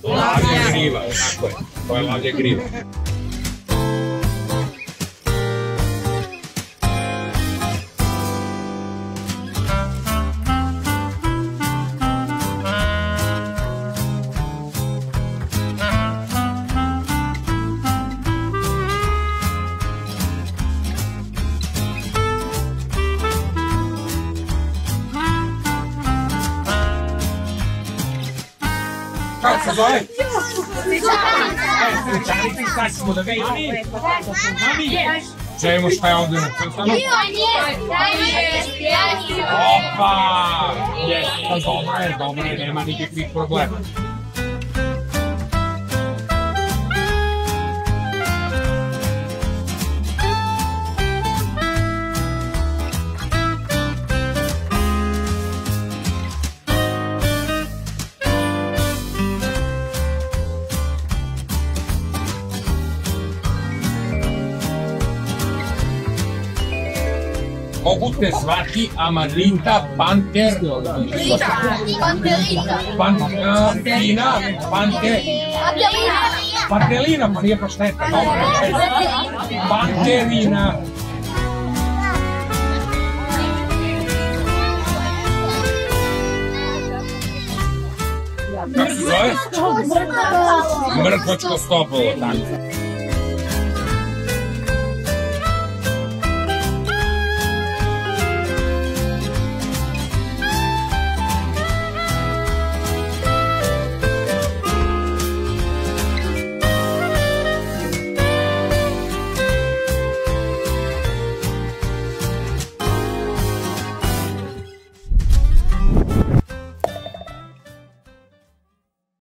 Lavlja gljiva, tako je. To je lavlja gljiva. Kako se zove? Srećanici, sad ćemo da vidimo. Čemu šta je ovdje napisano? Opa! Dobro je, nema nikakvih problema. Mogu te zvati Amalita, Panter... Panterina, Panterina, pa nije pa šteta. Panterina. Kako se zove? Mrtvačko stopalo, tako.